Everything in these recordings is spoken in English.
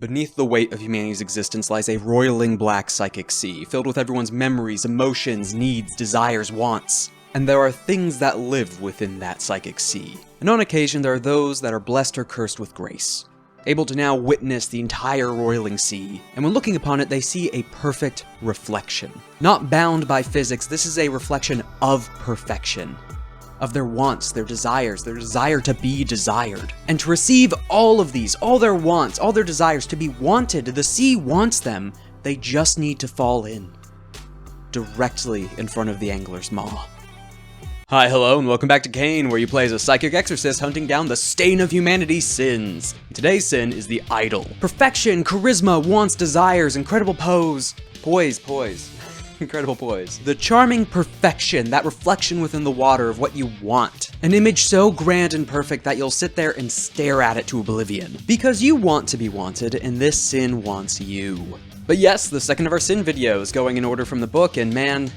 Beneath the weight of humanity's existence lies a roiling black psychic sea, filled with everyone's memories, emotions, needs, desires, wants. And there are things that live within that psychic sea. And on occasion, there are those that are blessed or cursed with grace, able to now witness the entire roiling sea, and when looking upon it, they see a perfect reflection. Not bound by physics, this is a reflection of perfection. Of their wants, their desires, their desire to be desired. And to receive all of these, all their wants, all their desires, to be wanted, the sea wants them, they just need to fall in. Directly in front of the angler's maw. Hi, hello, and welcome back to CAIN, where you play as a psychic exorcist hunting down the stain of humanity's sins. Today's sin is the idol. Perfection, charisma, wants, desires, incredible pose. Poise. Incredible poise. The charming perfection, that reflection within the water of what you want. An image so grand and perfect that you'll sit there and stare at it to oblivion. Because you want to be wanted, and this sin wants you. But yes, the second of our sin videos, going in order from the book, and man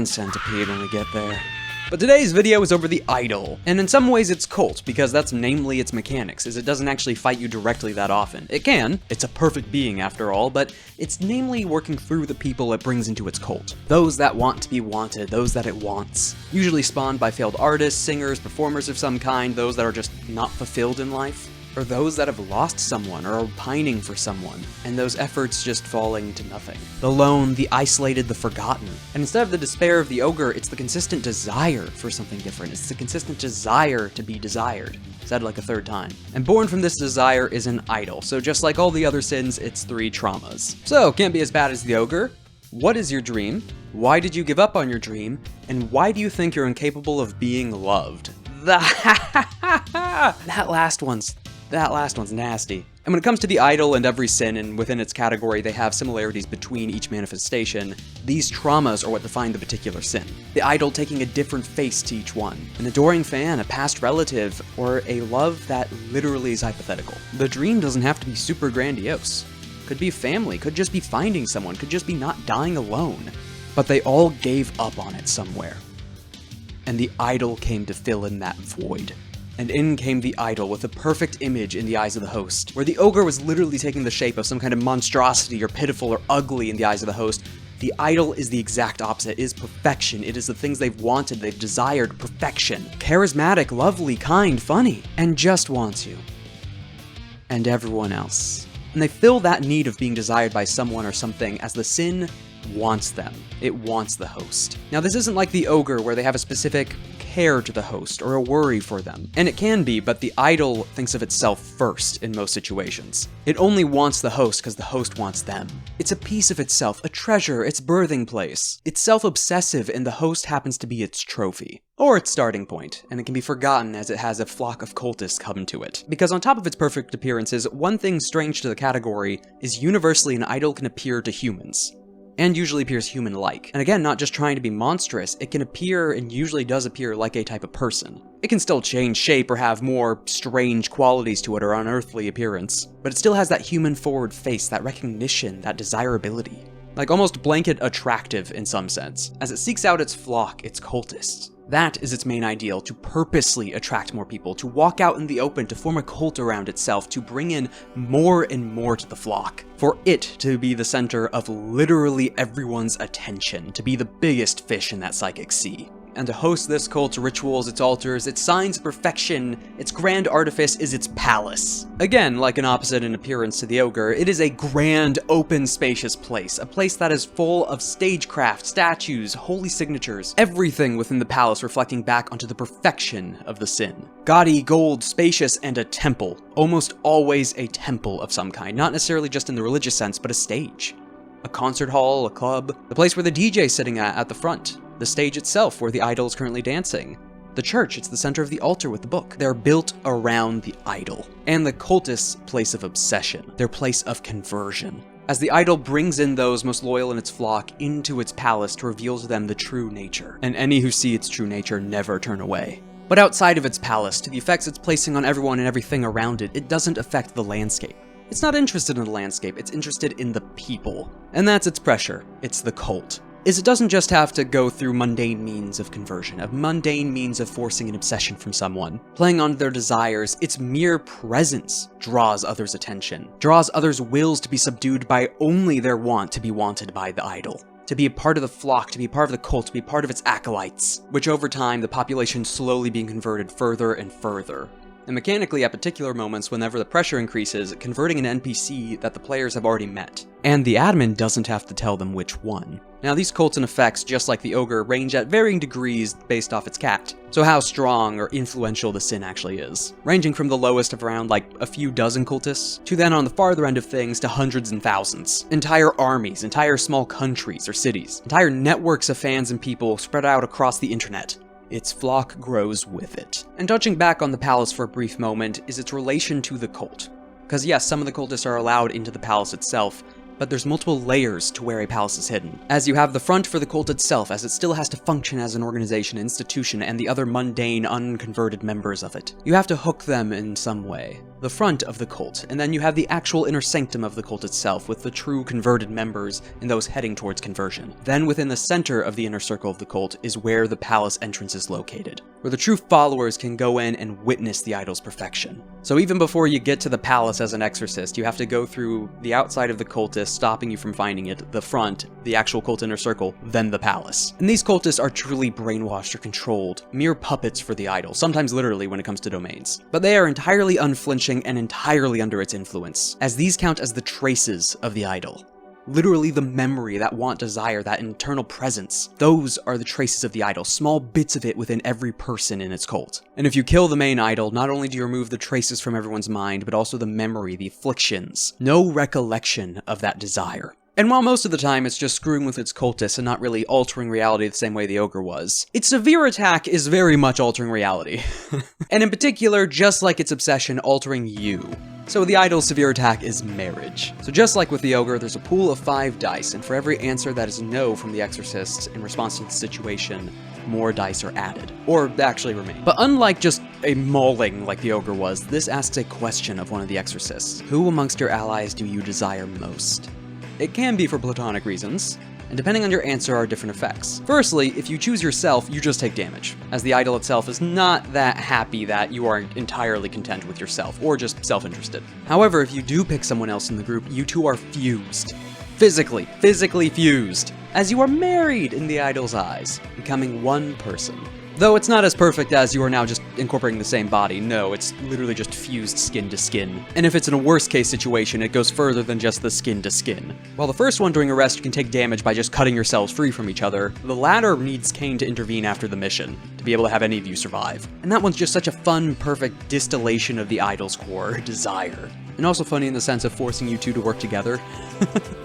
centipede when we get there. But today's video is over the idol, and in some ways it's cult, because that's namely its mechanics, is it doesn't actually fight you directly that often. It can, it's a perfect being after all, but it's namely working through the people it brings into its cult. Those that want to be wanted, those that it wants. Usually spawned by failed artists, singers, performers of some kind, those that are just not fulfilled in life. Or those that have lost someone, or are pining for someone, and those efforts just falling to nothing. The lone, the isolated, the forgotten. And instead of the despair of the ogre, it's the consistent desire for something different. It's the consistent desire to be desired. Said like a third time. And born from this desire is an idol, so just like all the other sins, it's 3 traumas. So, can't be as bad as the ogre. What is your dream? Why did you give up on your dream? And why do you think you're incapable of being loved? That last one's nasty. And when it comes to the idol and every sin, and within its category they have similarities between each manifestation, these traumas are what define the particular sin. The idol taking a different face to each one. An adoring fan, a past relative, or a love that literally is hypothetical. The dream doesn't have to be super grandiose. Could be family, could just be finding someone, could just be not dying alone. But they all gave up on it somewhere. And the idol came to fill in that void. And in came the idol with a perfect image in the eyes of the host, where the ogre was literally taking the shape of some kind of monstrosity or pitiful or ugly in the eyes of the host. The idol is the exact opposite. It is perfection. It is the things they've wanted, they've desired, perfection. Charismatic, lovely, kind, funny, and just wants you. And everyone else. And they fill that need of being desired by someone or something as the sin wants them. It wants the host. Now this isn't like the ogre where they have a specific care to the host or a worry for them. And it can be, but the idol thinks of itself first in most situations. It only wants the host because the host wants them. It's a piece of itself, a treasure, its birthing place. It's self-obsessive and the host happens to be its trophy. Or its starting point, and it can be forgotten as it has a flock of cultists come to it. Because on top of its perfect appearances, one thing strange to the category is universally an idol can appear to humans. And usually appears human-like. And again, not just trying to be monstrous, it can appear and usually does appear like a type of person. It can still change shape or have more strange qualities to it or unearthly appearance, but it still has that human-forward face, that recognition, that desirability. Like almost blanket attractive in some sense, as it seeks out its flock, its cultists. That is its main ideal, to purposely attract more people, to walk out in the open, to form a cult around itself, to bring in more and more to the flock. For it to be the center of literally everyone's attention, to be the biggest fish in that psychic sea. And to host this cult's rituals, its altars, its signs of perfection, its grand artifice is its palace. Again, like an opposite in appearance to the ogre, it is a grand, open, spacious place. A place that is full of stagecraft, statues, holy signatures, everything within the palace reflecting back onto the perfection of the sin. Gaudy, gold, spacious, and a temple. Almost always a temple of some kind, not necessarily just in the religious sense, but a stage. A concert hall, a club, the place where the DJ's sitting at the front. The stage itself, where the idol is currently dancing. The church, it's the center of the altar with the book. They're built around the idol. And the cultist's place of obsession, their place of conversion. As the idol brings in those most loyal in its flock into its palace to reveal to them the true nature. And any who see its true nature never turn away. But outside of its palace, to the effects it's placing on everyone and everything around it, it doesn't affect the landscape. It's not interested in the landscape, it's interested in the people. And that's its pressure. It's the cult. is it doesn't just have to go through mundane means of conversion, a mundane means of forcing an obsession from someone. Playing on their desires, its mere presence draws others' attention, draws others' wills to be subdued by only their want to be wanted by the idol. To be a part of the flock, to be a part of the cult, to be part of its acolytes, which over time the population slowly being converted further and further. And mechanically, at particular moments, whenever the pressure increases, converting an NPC that the players have already met. And the admin doesn't have to tell them which one. Now, these cults and effects, just like the ogre, range at varying degrees based off its cat. So how strong or influential the sin actually is. Ranging from the lowest of around like a few dozen cultists, to then on the farther end of things to hundreds and thousands. Entire armies, entire small countries or cities, entire networks of fans and people spread out across the internet. Its flock grows with it. And touching back on the palace for a brief moment is its relation to the cult. Because yes, some of the cultists are allowed into the palace itself, but there's multiple layers to where a palace is hidden. As you have the front for the cult itself, as it still has to function as an organization, institution, and the other mundane, unconverted members of it. You have to hook them in some way. The front of the cult, and then you have the actual inner sanctum of the cult itself, with the true converted members and those heading towards conversion. Then within the center of the inner circle of the cult is where the palace entrance is located, where the true followers can go in and witness the idol's perfection. So even before you get to the palace as an exorcist, you have to go through the outside of the cultist, stopping you from finding it, the front, the actual cult inner circle, then the palace. And these cultists are truly brainwashed or controlled, mere puppets for the idol, sometimes literally when it comes to domains. But they are entirely unflinching and entirely under its influence, as these count as the traces of the idol. Literally the memory, that want, desire, that internal presence. Those are the traces of the idol, small bits of it within every person in its cult. And if you kill the main idol, not only do you remove the traces from everyone's mind, but also the memory, the afflictions. No recollection of that desire. And while most of the time it's just screwing with its cultists and not really altering reality the same way the ogre was, its severe attack is very much altering reality. And in particular, just like its obsession, altering you. So the idol's severe attack is marriage. So just like with the ogre, there's a pool of 5 dice, and for every answer that is no from the exorcist in response to the situation, more dice are added, or actually remain. But unlike just a mauling like the ogre was, this asks a question of one of the exorcists. Who amongst your allies do you desire most? It can be for platonic reasons, and depending on your answer are different effects. Firstly, if you choose yourself, you just take damage, as the idol itself is not that happy that you are entirely content with yourself, or just self-interested. However, if you do pick someone else in the group, you two are fused. Physically fused, as you are married in the idol's eyes, becoming one person. Though it's not as perfect as you are now just incorporating the same body, no, it's literally just fused skin to skin. And if it's in a worst case situation, it goes further than just the skin to skin. While the first one during a rest you can take damage by just cutting yourselves free from each other, the latter needs CAIN to intervene after the mission, to be able to have any of you survive. And that one's just such a fun, perfect distillation of the idol's core, desire. And also funny in the sense of forcing you two to work together.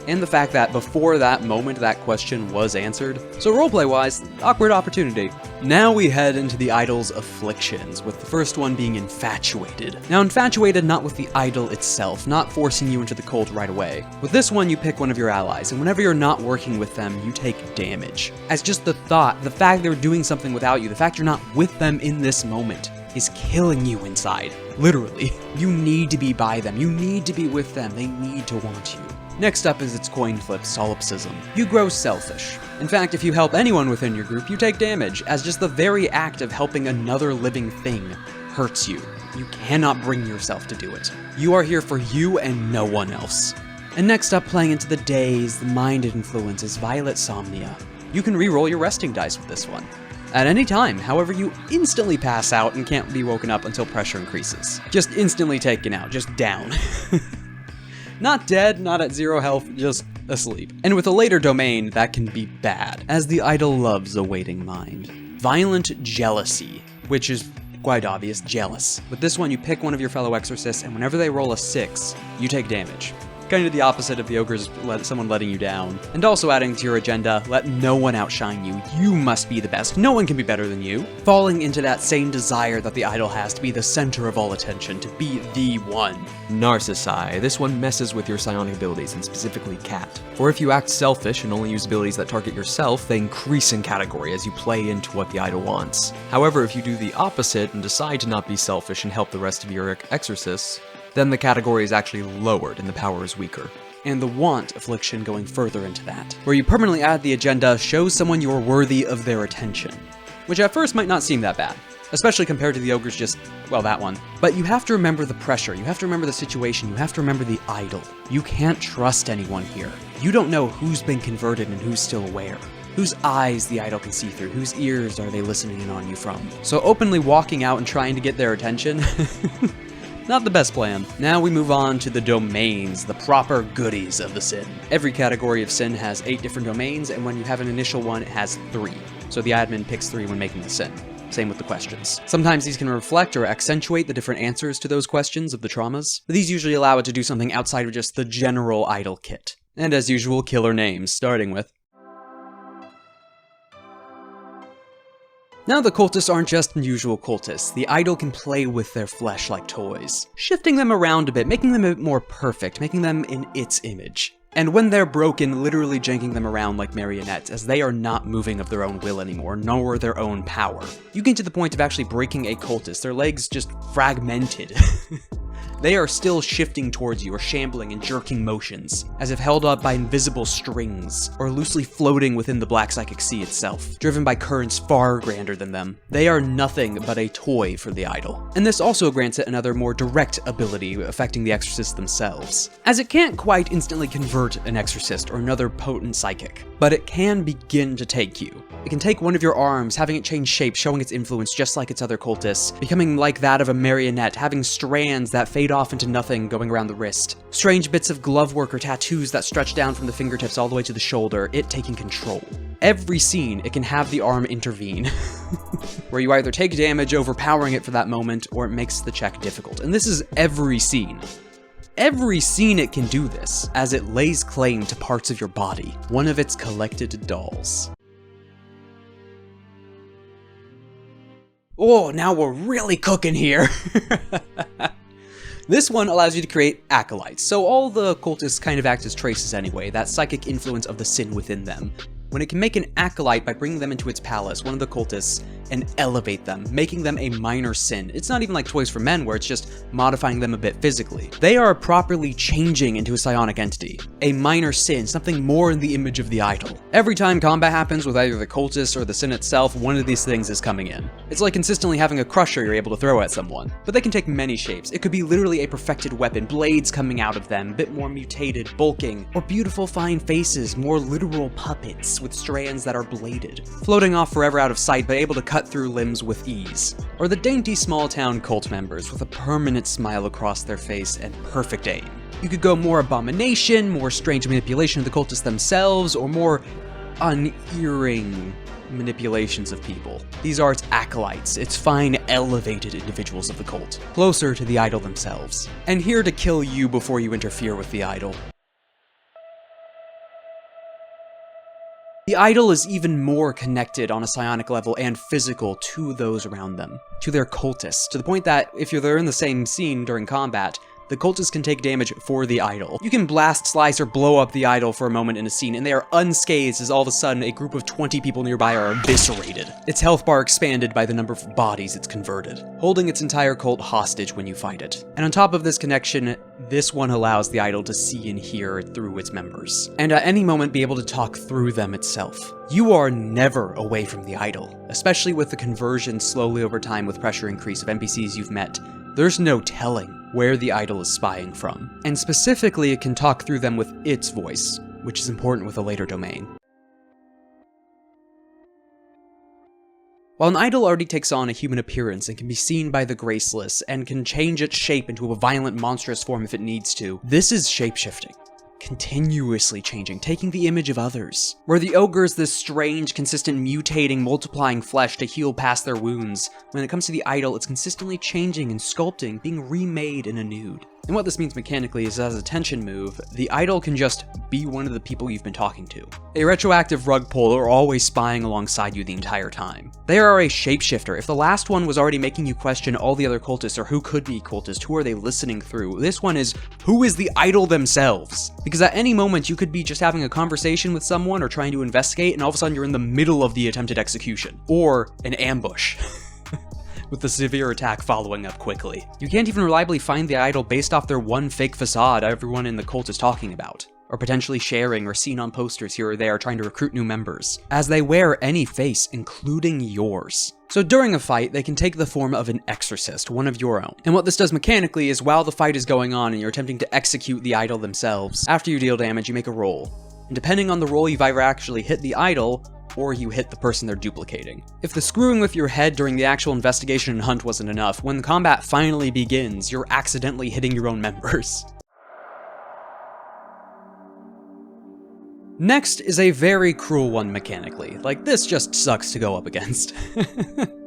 And the fact that before that moment that question was answered. So roleplay-wise, awkward opportunity. Now we head into the idol's afflictions, with the first one being infatuated. Now infatuated not with the idol itself, not forcing you into the cult right away. With this one you pick one of your allies, and whenever you're not working with them, you take damage. As just the thought, the fact they're doing something without you, the fact you're not with them in this moment, is killing you inside. Literally. You need to be by them, you need to be with them, they need to want you. Next up is its coin flip, solipsism. You grow selfish. In fact, if you help anyone within your group, you take damage, as just the very act of helping another living thing hurts you. You cannot bring yourself to do it. You are here for you and no one else. And next up, playing into the days, the mind influence is violet somnia. You can re-roll your resting dice with this one. At any time, however, you instantly pass out and can't be woken up until pressure increases. Just instantly taken out, just down. Not dead, not at 0 health, just asleep. And with a later domain, that can be bad, as the idol loves a waiting mind. Violent jealousy, which is quite obvious, jealous. With this one, you pick one of your fellow exorcists, and whenever they roll a 6, you take damage. Kind of the opposite of the ogre's someone letting you down. And also adding to your agenda, let no one outshine you. You must be the best. No one can be better than you. Falling into that same desire that the idol has to be the center of all attention, to be the one. Narcissi. This one messes with your psionic abilities, and specifically cat. For if you act selfish and only use abilities that target yourself, they increase in category as you play into what the idol wants. However, if you do the opposite and decide to not be selfish and help the rest of your exorcists, then the category is actually lowered and the power is weaker. and the want affliction going further into that, where you permanently add the agenda, show someone you're worthy of their attention, which at first might not seem that bad, especially compared to the ogre's just, well, that one. But you have to remember the pressure, you have to remember the situation, you have to remember the idol. You can't trust anyone here. You don't know who's been converted and who's still aware. Whose eyes the idol can see through, whose ears are they listening in on you from. So openly walking out and trying to get their attention, not the best plan. Now we move on to the domains, the proper goodies of the sin. Every category of sin has 8 different domains, and when you have an initial one, it has 3. So the admin picks 3 when making the sin. Same with the questions. Sometimes these can reflect or accentuate the different answers to those questions of the traumas, but these usually allow it to do something outside of just the general idol kit. And as usual, killer names, starting with Now the cultists aren't just usual cultists, the idol can play with their flesh like toys, shifting them around a bit, making them a bit more perfect, making them in its image. And when they're broken, literally janking them around like marionettes, as they are not moving of their own will anymore, nor their own power. You get to the point of actually breaking a cultist, their legs just fragmented. They are still shifting towards you or shambling in jerking motions, as if held up by invisible strings, or loosely floating within the black psychic sea itself, driven by currents far grander than them. They are nothing but a toy for the idol. And this also grants it another more direct ability affecting the exorcists themselves, as it can't quite instantly convert an exorcist or another potent psychic, but it can begin to take you. It can take one of your arms, having it change shape, showing its influence just like its other cultists, becoming like that of a marionette, having strands that fade off into nothing going around the wrist, strange bits of glove work or tattoos that stretch down from the fingertips all the way to the shoulder, it taking control. Every scene, it can have the arm intervene, where you either take damage overpowering it for that moment, or it makes the check difficult. And this is every scene. Every scene it can do this, as it lays claim to parts of your body, one of its collected dolls. Oh, now we're really cooking here! This one allows you to create acolytes, so all the cultists kind of act as traces anyway, that psychic influence of the sin within them. When it can make an acolyte by bringing them into its palace, one of the cultists, and elevate them, making them a minor sin. It's not even like Toys for Men, where it's just modifying them a bit physically. They are properly changing into a psionic entity. A minor sin, something more in the image of the idol. Every time combat happens with either the cultist or the sin itself, one of these things is coming in. It's like consistently having a crusher you're able to throw at someone. But they can take many shapes. It could be literally a perfected weapon, blades coming out of them, a bit more mutated, bulking, or beautiful fine faces, more literal puppets with strands that are bladed, floating off forever out of sight but able to cut through limbs with ease. Or the dainty small town cult members with a permanent smile across their face and perfect aim. You could go more abomination, more strange manipulation of the cultists themselves, or more unearing manipulations of people. These are its acolytes, its fine, elevated individuals of the cult, closer to the idol themselves, and here to kill you before you interfere with the idol. The idol is even more connected on a psionic level and physical to those around them, to their cultists, to the point that if they're in the same scene during combat, the cultists can take damage for the idol. You can blast, slice, or blow up the idol for a moment in a scene, and they are unscathed as all of a sudden a group of 20 people nearby are eviscerated. Its health bar expanded by the number of bodies it's converted, holding its entire cult hostage when you fight it. And on top of this connection, this one allows the idol to see and hear through its members, and at any moment be able to talk through them itself. You are never away from the idol, especially with the conversion slowly over time with pressure increase of NPCs you've met. There's no telling where the idol is spying from, and specifically it can talk through them with its voice, which is important with a later domain. While an idol already takes on a human appearance and can be seen by the graceless, and can change its shape into a violent, monstrous form if it needs to, this is shapeshifting. Continuously changing, taking the image of others. Where the ogre is this strange, consistent, mutating, multiplying flesh to heal past their wounds, when it comes to the idol, it's consistently changing and sculpting, being remade and renewed. And what this means mechanically is, as a tension move, the idol can just be one of the people you've been talking to. A retroactive rug puller always spying alongside you the entire time. They are a shapeshifter. If the last one was already making you question all the other cultists or who could be cultists, who are they listening through, this one is, who is the idol themselves? Because at any moment you could be just having a conversation with someone or trying to investigate, and all of a sudden you're in the middle of the attempted execution. Or an ambush. With the severe attack following up quickly. You can't even reliably find the idol based off their one fake facade everyone in the cult is talking about. or potentially sharing or seen on posters here or there trying to recruit new members, as they wear any face, including yours. So during a fight, they can take the form of an exorcist, one of your own. And what this does mechanically is while the fight is going on and you're attempting to execute the idol themselves, after you deal damage, you make a roll. And depending on the roll, you've either actually hit the idol, or you hit the person they're duplicating. If the screwing with your head during the actual investigation and hunt wasn't enough, when the combat finally begins, you're accidentally hitting your own members. Next is a very cruel one mechanically. Like, this just sucks to go up against.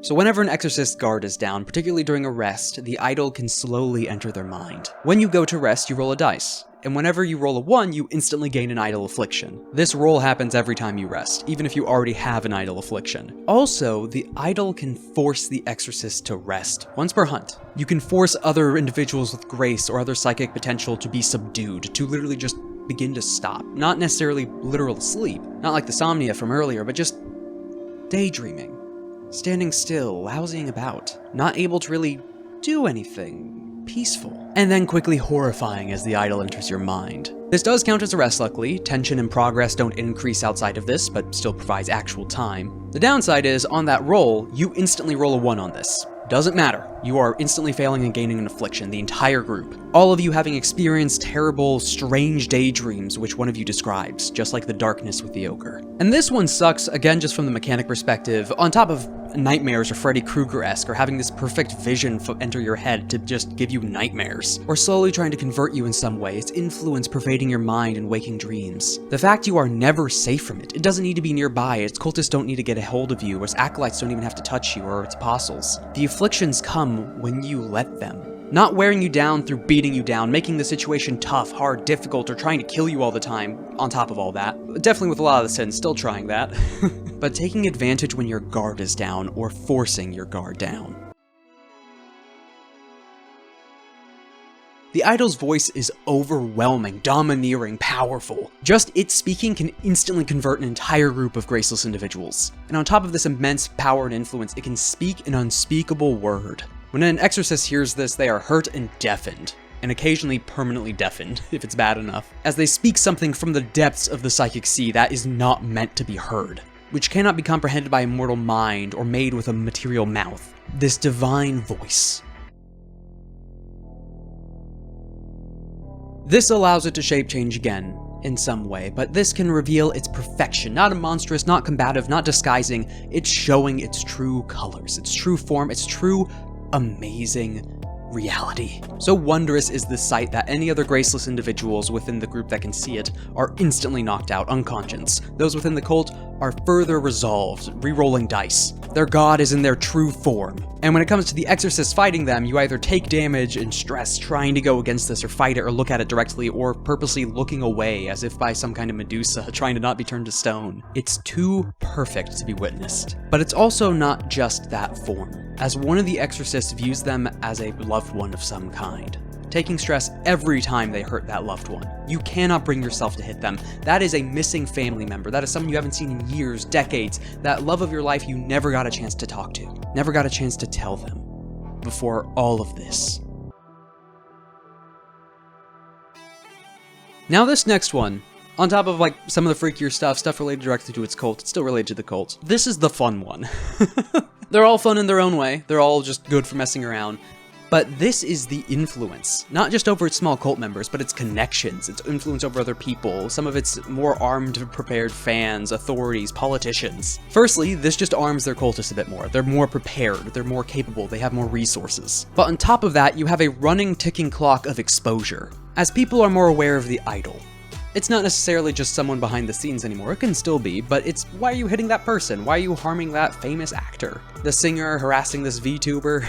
So whenever an exorcist guard is down, particularly during a rest, the idol can slowly enter their mind. When you go to rest, you roll a dice. And whenever you roll a 1, you instantly gain an idol affliction. This roll happens every time you rest, even if you already have an idol affliction. Also, the idol can force the exorcist to rest, once per hunt. You can force other individuals with grace or other psychic potential to be subdued, to literally just begin to stop. Not necessarily literal sleep, not like the somnia from earlier, but just daydreaming. Standing still, lousing about, not able to really do anything peaceful, and then quickly horrifying as the idol enters your mind. This does count as a rest, luckily. Tension and progress don't increase outside of this, but still provides actual time. The downside is, on that roll, you instantly roll a 1 on this. Doesn't matter. You are instantly failing and gaining an affliction, the entire group. All of you having experienced terrible, strange daydreams, which one of you describes, just like the darkness with the ogre. And this one sucks, again, just from the mechanic perspective, on top of nightmares or Freddy Krueger-esque, or having this perfect vision enter your head to just give you nightmares, or slowly trying to convert you in some way, its influence pervading your mind in waking dreams. The fact you are never safe from it. It doesn't need to be nearby, its cultists don't need to get a hold of you, or its acolytes don't even have to touch you, or its apostles. The afflictions come when you let them. Not wearing you down through beating you down, making the situation tough, hard, difficult, or trying to kill you all the time, on top of all that. Definitely with a lot of the sins, still trying that. But taking advantage when your guard is down, or forcing your guard down. The idol's voice is overwhelming, domineering, powerful. Just its speaking can instantly convert an entire group of graceless individuals. And on top of this immense power and influence, it can speak an unspeakable word. When an exorcist hears this, they are hurt and deafened, and occasionally permanently deafened, if it's bad enough, as they speak something from the depths of the psychic sea that is not meant to be heard, which cannot be comprehended by a mortal mind or made with a material mouth. This divine voice. This allows it to shape change again, in some way, but this can reveal its perfection. Not a monstrous, not combative, not disguising. It's showing its true colors, its true form, its true amazing reality. So wondrous is this sight that any other graceless individuals within the group that can see it are instantly knocked out unconscious. Those within the cult are further resolved, re-rolling dice. Their god is in their true form. And when it comes to the exorcists fighting them, you either take damage and stress trying to go against this or fight it or look at it directly, or purposely looking away as if by some kind of Medusa trying to not be turned to stone. It's too perfect to be witnessed. But it's also not just that form, as one of the exorcists views them as a loved one of some kind, taking stress every time they hurt that loved one. You cannot bring yourself to hit them. That is a missing family member. That is someone you haven't seen in years, decades. That love of your life you never got a chance to talk to. Never got a chance to tell them before all of this. Now this next one, on top of like some of the freakier stuff related directly to its cult, it's still related to the cult. This is the fun one. They're all fun in their own way. They're all just good for messing around. But this is the influence, not just over its small cult members, but its connections, its influence over other people, some of its more armed, prepared fans, authorities, politicians. Firstly, this just arms their cultists a bit more. They're more prepared, they're more capable, they have more resources. But on top of that, you have a running, ticking clock of exposure. As people are more aware of the idol, it's not necessarily just someone behind the scenes anymore, it can still be, but it's why are you hitting that person? Why are you harming that famous actor? The singer harassing this VTuber?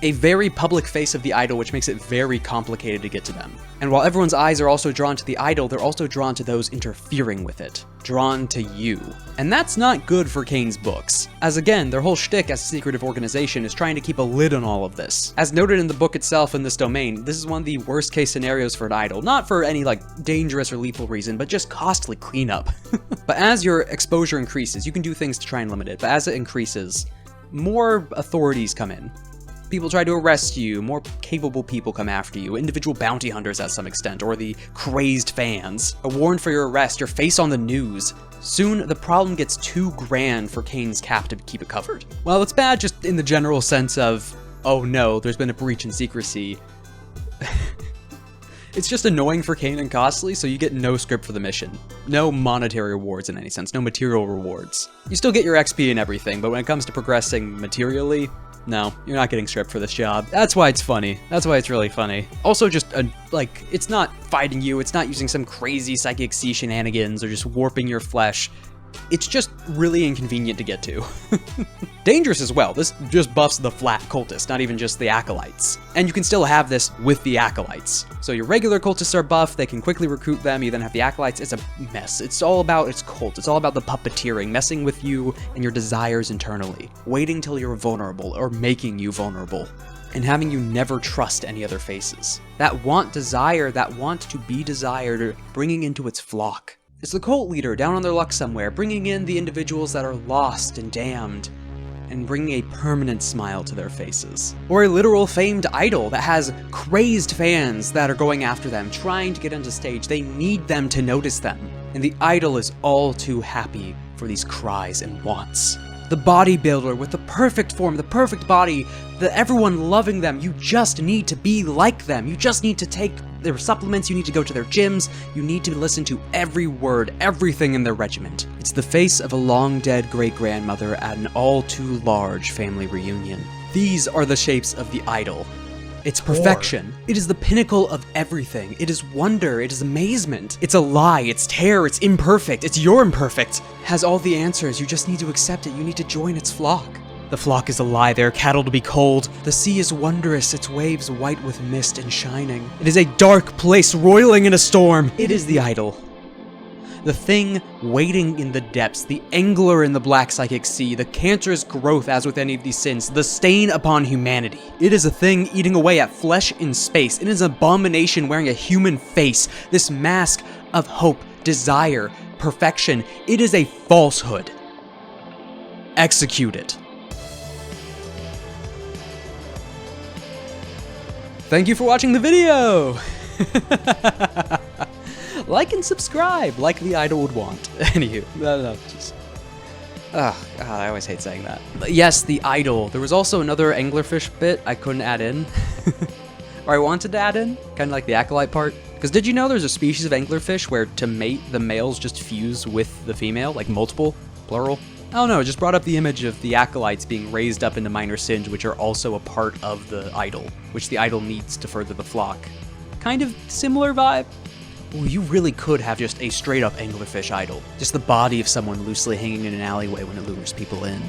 A very public face of the idol, which makes it very complicated to get to them. And while everyone's eyes are also drawn to the idol, they're also drawn to those interfering with it. Drawn to you. And that's not good for CAIN's books, as again, their whole shtick as a secretive organization is trying to keep a lid on all of this. As noted in the book itself in this domain, this is one of the worst case scenarios for an idol, not for any like dangerous or lethal reason, but just costly cleanup. But as your exposure increases, you can do things to try and limit it, but as it increases, more authorities come in. People try to arrest you, more capable people come after you, individual bounty hunters at some extent, or the crazed fans. A warrant for your arrest, your face on the news. Soon, the problem gets too grand for CAIN's cap to keep it covered. Well, it's bad just in the general sense of, oh no, there's been a breach in secrecy. It's just annoying for CAIN and costly, so you get no script for the mission. No monetary rewards in any sense, no material rewards. You still get your XP and everything, but when it comes to progressing materially, no, you're not getting script for this job. That's why it's funny. That's why it's really funny. Also just, like, it's not fighting you, it's not using some crazy psychic sea shenanigans or just warping your flesh. It's just really inconvenient to get to. Dangerous as well. This just buffs the flat cultists, not even just the acolytes. And you can still have this with the acolytes. So your regular cultists are buffed, they can quickly recruit them, you then have the acolytes. It's a mess. It's all about its cult. It's all about the puppeteering, messing with you and your desires internally, waiting till you're vulnerable or making you vulnerable, and having you never trust any other faces. That want desire, that want to be desired, bringing into its flock. It's the cult leader down on their luck somewhere, bringing in the individuals that are lost and damned, and bringing a permanent smile to their faces. Or a literal famed idol that has crazed fans that are going after them, trying to get onto stage. They need them to notice them. And the idol is all too happy for these cries and wants. The bodybuilder with the perfect form, the perfect body, everyone loving them. You just need to be like them. You just need to take their supplements, you need to go to their gyms, you need to listen to every word, everything in their regiment. It's the face of a long-dead great-grandmother at an all-too-large family reunion. These are the shapes of the idol. It's perfection. It is the pinnacle of everything. It is wonder. It is amazement. It's a lie. It's terror. It's imperfect. It's your imperfect. It has all the answers. You just need to accept it. You need to join its flock. The flock is a lie. They are cattle to be cold. The sea is wondrous. Its waves white with mist and shining. It is a dark place roiling in a storm. It is the idol. The thing waiting in the depths, the angler in the black psychic sea, the cancerous growth as with any of these sins, the stain upon humanity. It is a thing eating away at flesh in space. It is an abomination wearing a human face, this mask of hope, desire, perfection. It is a falsehood. Execute it. Thank you for watching the video! Like and subscribe, like the idol would want. Anywho, just... Oh, God, I always hate saying that. But yes, the idol. There was also another anglerfish bit I couldn't add in. Or I wanted to add in, kind of like the acolyte part. Because did you know there's a species of anglerfish where to mate, the males just fuse with the female, like multiple, plural? I don't know, it just brought up the image of the acolytes being raised up into minor sins, which are also a part of the idol, which the idol needs to further the flock. Kind of similar vibe? Ooh, you really could have just a straight up anglerfish idol. Just the body of someone loosely hanging in an alleyway when it lures people in.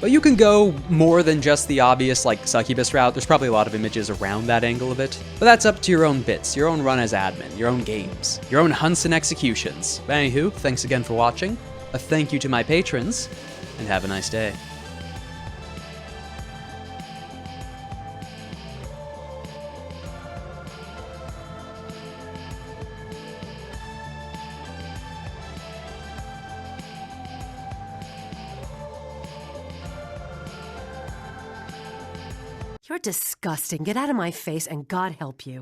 But you can go more than just the obvious, like, succubus route. There's probably a lot of images around that angle of it. But that's up to your own bits, your own run as admin, your own games, your own hunts and executions. But anywho, thanks again for watching. A thank you to my patrons, and have a nice day. You're disgusting. Get out of my face and God help you.